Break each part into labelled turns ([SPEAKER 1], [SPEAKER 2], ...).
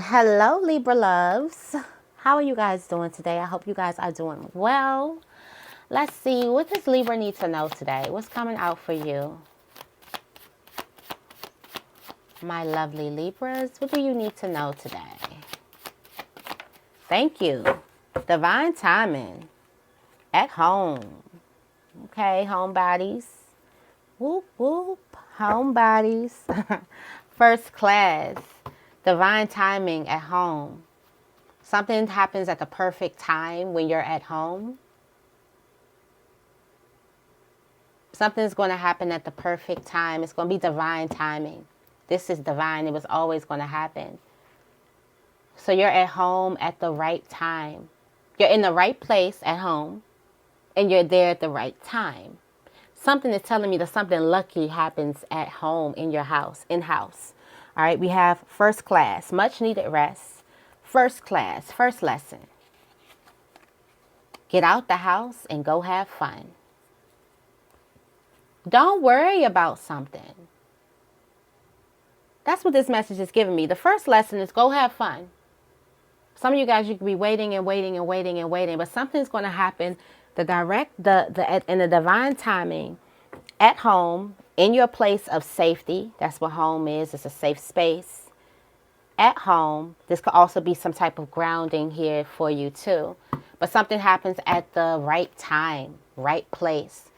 [SPEAKER 1] Hello, Libra loves. How are you guys doing today? I hope you guys are doing well. Let's see, what does Libra need to know today? What's coming out for you? My lovely Libras, what do you need to know today? Thank you. Divine timing. At home. Okay, homebodies. Whoop, whoop. Homebodies. First class. Divine timing at home. Something happens at the perfect time when you're at home. Something's going to happen at the perfect time. It's going to be divine timing. This is divine. It was always going to happen. So you're at home at the right time. You're in the right place at home. And you're there at the right time. Something is telling me that something lucky happens at home, in your house, in-house. All right, we have first class, much needed rest. First class, first lesson. Get out the house and go have fun. Don't worry about something. That's what this message is giving me. The first lesson is go have fun. Some of you guys, you could be waiting and waiting and waiting and waiting, but something's going to happen. In the divine timing, at home, in your place of safety. That's what home is. It's a safe space. At home, this could also be some type of grounding here for you too. But something happens at the right time, right place.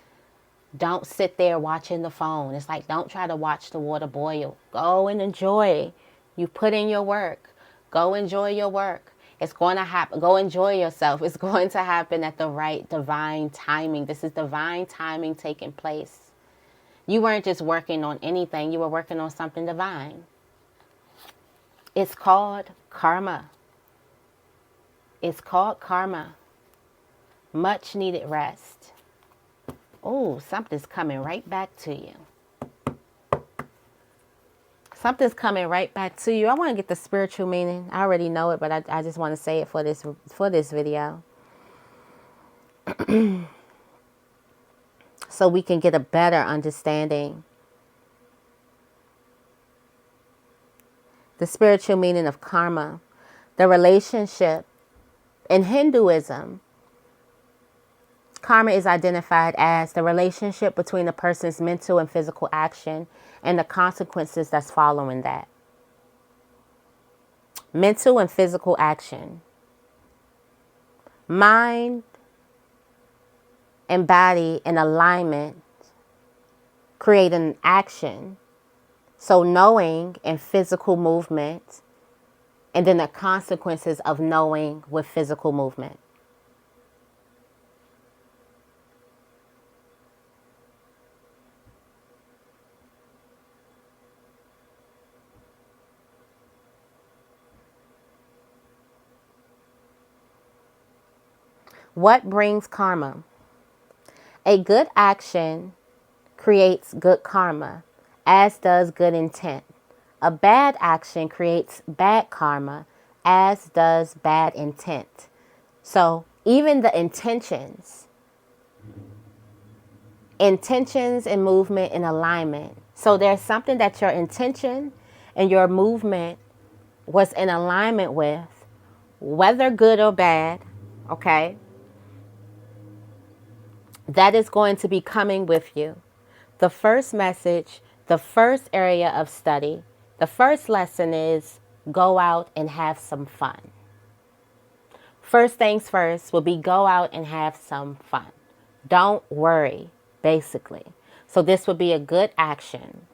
[SPEAKER 1] Don't sit there watching the phone. It's like, don't try to watch the water boil. Go and enjoy. You put in your work. Go enjoy your work. It's going to happen. Go enjoy yourself. It's going to happen at the right divine timing. This is divine timing taking place. You weren't just working on anything. You were working on something divine. It's called karma. It's called karma. Much needed rest. Oh, something's coming right back to you. Something's coming right back to you. I want to get the spiritual meaning. I already know it, but I just want to say it for this video. So we can get a better understanding. The spiritual meaning of karma. The relationship. In Hinduism, karma is identified as the relationship between a person's mental and physical action and the consequences that's following that. Mental and physical action. Mind and body in alignment create an action. So knowing and physical movement, and then the consequences of knowing with physical movement. What brings karma? A good action creates good karma, as does good intent. A bad action creates bad karma, as does bad intent. So even the intentions and movement in alignment. So there's something that your intention and your movement was in alignment with, whether good or bad, okay? That is going to be coming with you. The first message, the first area of study, the first lesson is go out and have some fun. First things first will be go out and have some fun. Don't worry, basically. So this would be a good action.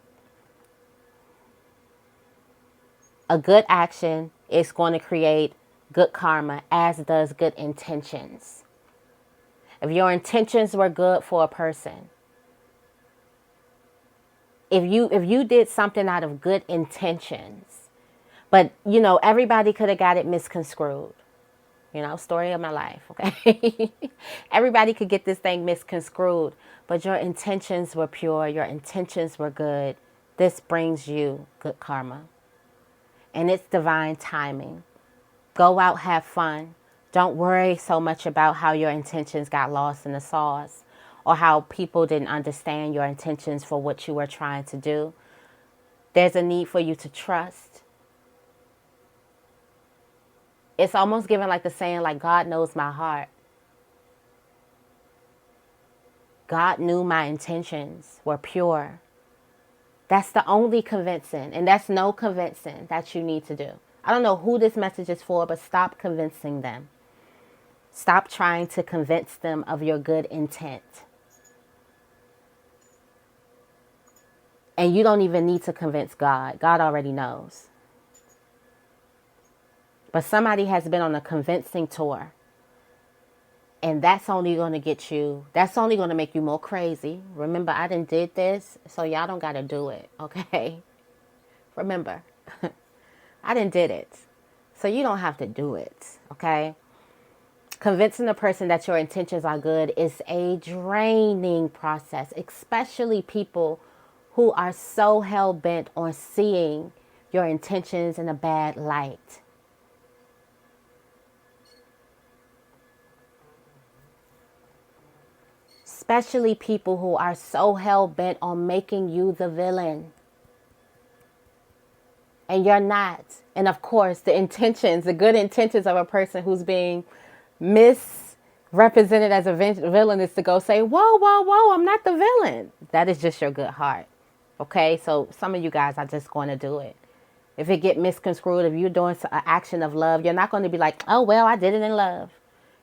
[SPEAKER 1] A good action is going to create good karma, as does good intentions. If your intentions were good for a person, if you did something out of good intentions, but everybody could have got it misconstrued. Story of my life, okay? Everybody could get this thing misconstrued, but your intentions were pure, your intentions were good. This brings you good karma. And it's divine timing. Go out, have fun. Don't worry so much about how your intentions got lost in the sauce or how people didn't understand your intentions for what you were trying to do. There's a need for you to trust. It's almost given like the saying, like, God knows my heart. God knew my intentions were pure. That's the only convincing, and that's no convincing that you need to do. I don't know who this message is for, but stop convincing them. Stop trying to convince them of your good intent. And you don't even need to convince God. God already knows. But somebody has been on a convincing tour. And that's only going to get you, that's only going to make you more crazy. Remember, I done did this, so y'all don't got to do it, okay? Remember, I done did it, so you don't have to do it, okay? Convincing a person that your intentions are good is a draining process, especially people who are so hell-bent on seeing your intentions in a bad light. Especially people who are so hell-bent on making you the villain. And you're not. And of course, the intentions, the good intentions of a person who's being misrepresented as a villain is to go say, whoa, whoa, whoa, I'm not the villain. That is just your good heart. Okay, so some of you guys are just going to do it. If it get misconstrued, if you're doing an action of love, you're not going to be like, oh, well, I did it in love.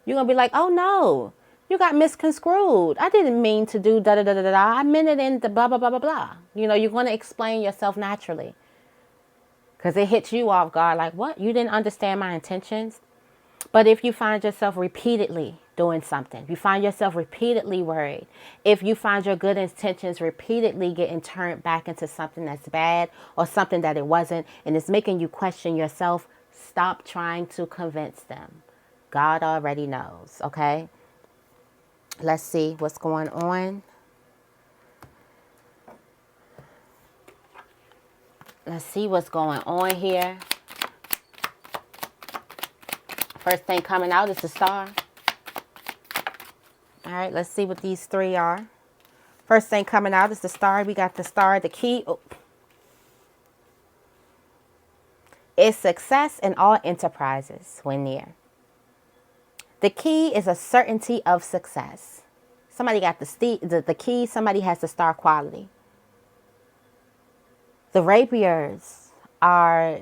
[SPEAKER 1] You're going to be like, oh, no, you got misconstrued. I didn't mean to do da-da-da-da-da. I meant it in the blah, blah, blah, blah, blah. You know, you're going to explain yourself naturally. Because it hits you off guard like, what? You didn't understand my intentions? But if you find yourself repeatedly doing something, if you find yourself repeatedly worried, if you find your good intentions repeatedly getting turned back into something that's bad or something that it wasn't, and it's making you question yourself, stop trying to convince them. God already knows, okay? Let's see what's going on. Let's see what's going on here. First thing coming out is the star. All right, let's see what these three are. First thing coming out is the star. We got the star, the key. Oh. Is success in all enterprises when near. The key is a certainty of success. Somebody got the key. Somebody has the star quality. The rapiers are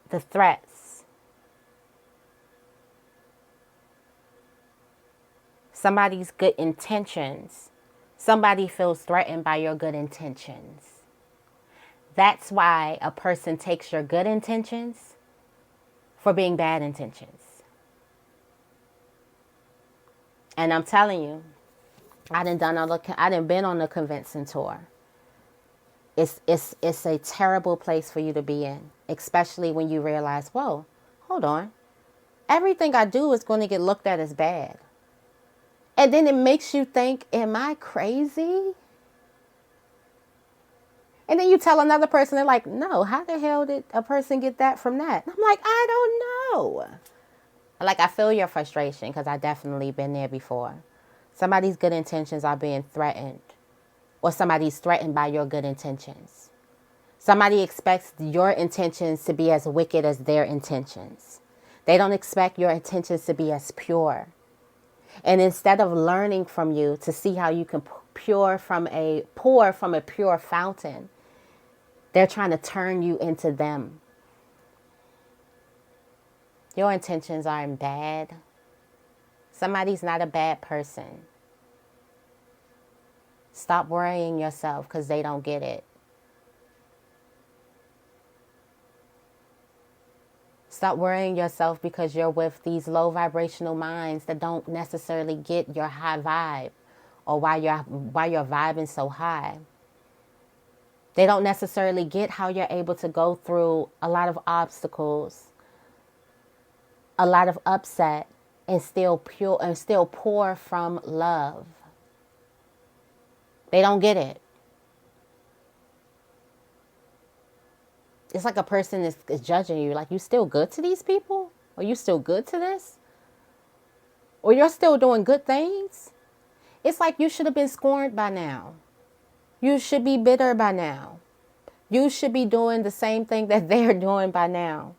[SPEAKER 1] the threats. Somebody's good intentions. Somebody feels threatened by your good intentions. That's why a person takes your good intentions for being bad intentions. And I'm telling you, I done been on the convincing tour. It's a terrible place for you to be in, especially when you realize, whoa, hold on. Everything I do is going to get looked at as bad. And then it makes you think, am I crazy? And then you tell another person, they're like, no, how the hell did a person get that from that? And I'm like, I don't know. Like, I feel your frustration because I've definitely been there before. Somebody's good intentions are being threatened. Or somebody's threatened by your good intentions. Somebody expects your intentions to be as wicked as their intentions. They don't expect your intentions to be as pure. And instead of learning from you to see how you can pour from a pure fountain, they're trying to turn you into them. Your intentions aren't bad. Somebody's not a bad person. Stop worrying yourself because they don't get it. Stop worrying yourself because you're with these low vibrational minds that don't necessarily get your high vibe or why you're vibing so high. They don't necessarily get how you're able to go through a lot of obstacles, a lot of upset, and still pour from love. They don't get it. It's like a person is judging you. Like, you still good to these people? Or you still good to this? Or you're still doing good things? It's like you should have been scorned by now. You should be bitter by now. You should be doing the same thing that they're doing by now.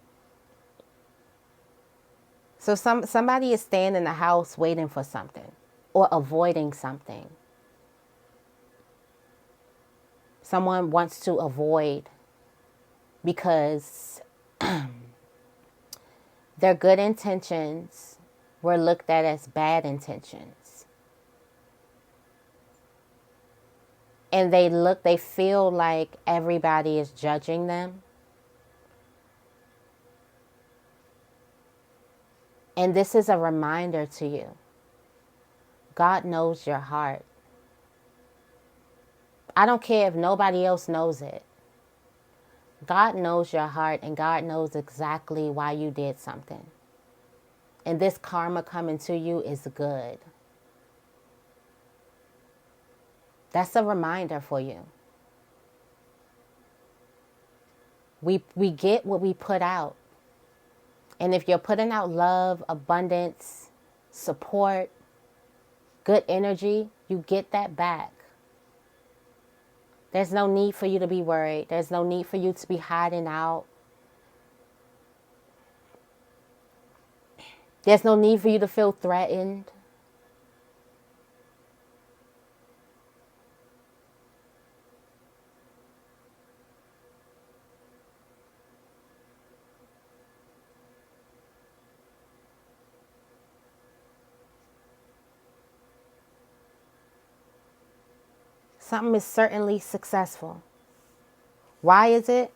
[SPEAKER 1] So somebody is staying in the house waiting for something or avoiding something. Someone wants to avoid because their good intentions were looked at as bad intentions. And they feel like everybody is judging them. And this is a reminder to you. God knows your heart. I don't care if nobody else knows it. God knows your heart, and God knows exactly why you did something. And this karma coming to you is good. That's a reminder for you. We get what we put out. And if you're putting out love, abundance, support, good energy, you get that back. There's no need for you to be worried. There's no need for you to be hiding out. There's no need for you to feel threatened. Something is certainly successful. Why is it?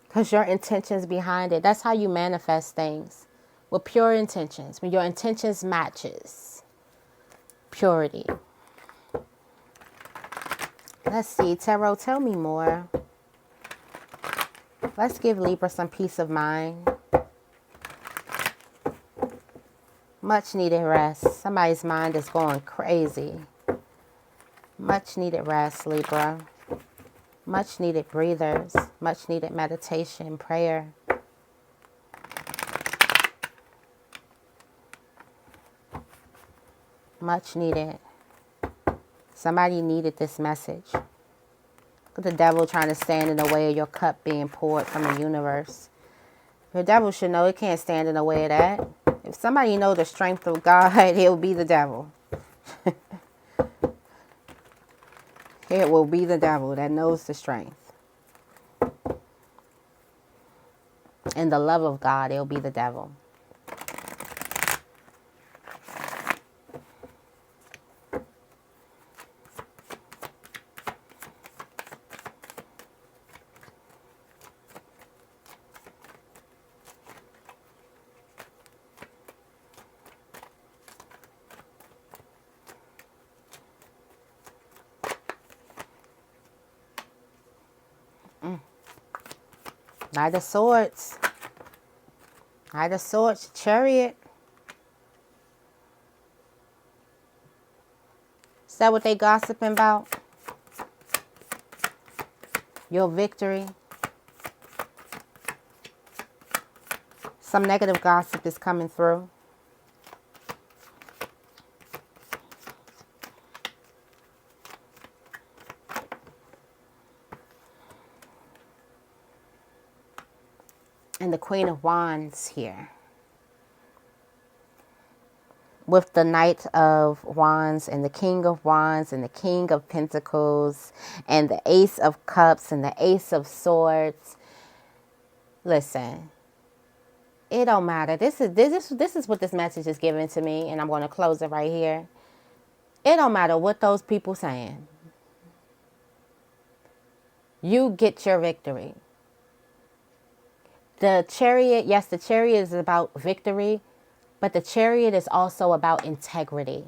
[SPEAKER 1] Because your intentions behind it. That's how you manifest things. With pure intentions. When your intentions matches. Purity. Let's see. Tarot, tell me more. Let's give Libra some peace of mind. Much needed rest. Somebody's mind is going crazy. Much needed rest, Libra. Much needed breathers. Much needed meditation, prayer. Much needed. Somebody needed this message. Look at the devil trying to stand in the way of your cup being poured from the universe. The devil should know it can't stand in the way of that. If somebody knows the strength of God, it will be the devil. It will be the devil that knows the strength. And the love of God, it will be the devil. Knight of Swords. Knight of Swords, Chariot. Is that what they gossiping about? Your victory. Some negative gossip is coming through. And the Queen of Wands here. With the Knight of Wands and the King of Wands and the King of Pentacles and the Ace of Cups and the Ace of Swords. Listen, it don't matter. This is what this message is giving to me, and I'm going to close it right here. It don't matter what those people saying. You get your victory. The Chariot, yes, the Chariot is about victory, but the Chariot is also about integrity.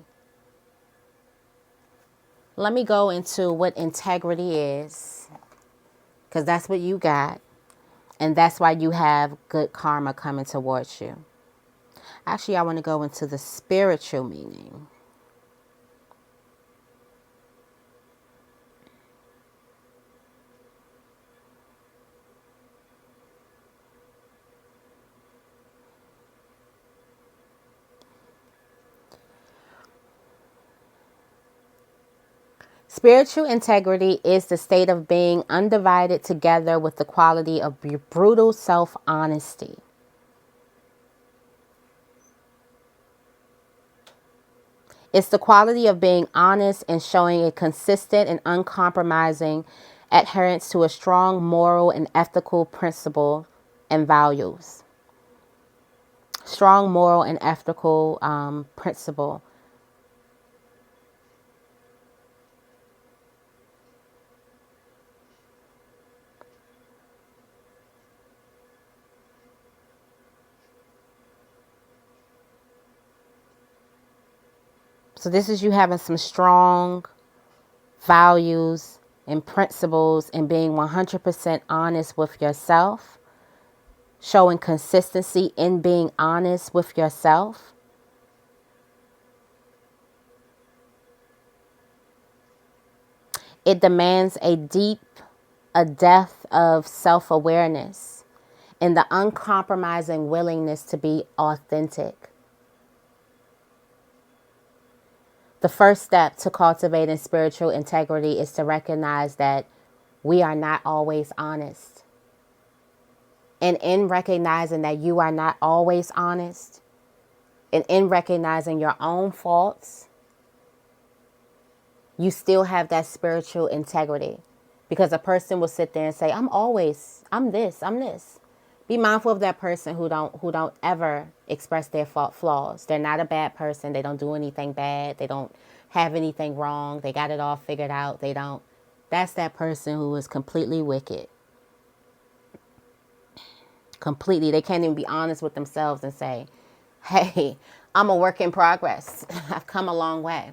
[SPEAKER 1] Let me go into what integrity is, because that's what you got, and that's why you have good karma coming towards you. Actually, I want to go into the spiritual meaning. Spiritual integrity is the state of being undivided together with the quality of brutal self-honesty. It's the quality of being honest and showing a consistent and uncompromising adherence to a strong moral and ethical principle and values. Strong moral and ethical principle. So this is you having some strong values and principles and being 100% honest with yourself. Showing consistency in being honest with yourself. It demands a depth of self-awareness and the uncompromising willingness to be authentic. The first step to cultivating spiritual integrity is to recognize that we are not always honest. And in recognizing that you are not always honest, and in recognizing your own faults, you still have that spiritual integrity. Because a person will sit there and say, I'm this. Be mindful of that person who don't ever express their flaws. They're not a bad person. They don't do anything bad. They don't have anything wrong. They got it all figured out. That's that person who is completely wicked. Completely. They can't even be honest with themselves and say, hey, I'm a work in progress. I've come a long way.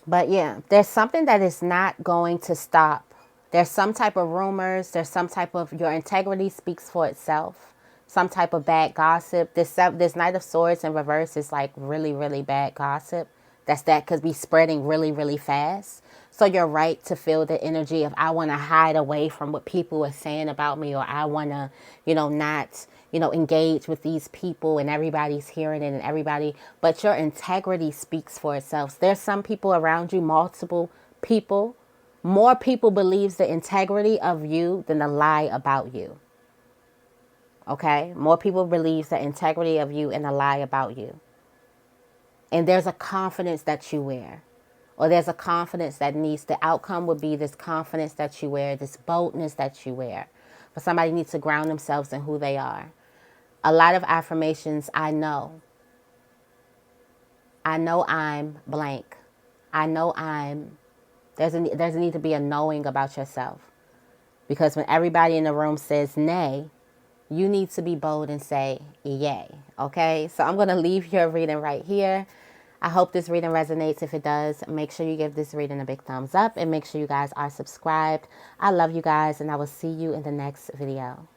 [SPEAKER 1] But yeah, there's something that is not going to stop. There's some type of rumors. There's some type of, your integrity speaks for itself. Some type of bad gossip. This Knight of Swords in reverse is like really, really bad gossip. That could be spreading really, really fast. So you're right to feel the energy of, I want to hide away from what people are saying about me, or I want to, not, engage with these people and everybody's hearing it and everybody. But your integrity speaks for itself. There's some people around you, multiple people. More people believes the integrity of you than the lie about you. Okay? More people believes the integrity of you and the lie about you. And there's a confidence that you wear. Or there's a confidence that the outcome would be this confidence that you wear, this boldness that you wear. But somebody needs to ground themselves in who they are. A lot of affirmations, I know. I know I'm blank. I know there's a need to be a knowing about yourself. Because when everybody in the room says nay, you need to be bold and say yay. Okay? So I'm going to leave your reading right here. I hope this reading resonates. If it does, make sure you give this reading a big thumbs up and make sure you guys are subscribed. I love you guys, and I will see you in the next video.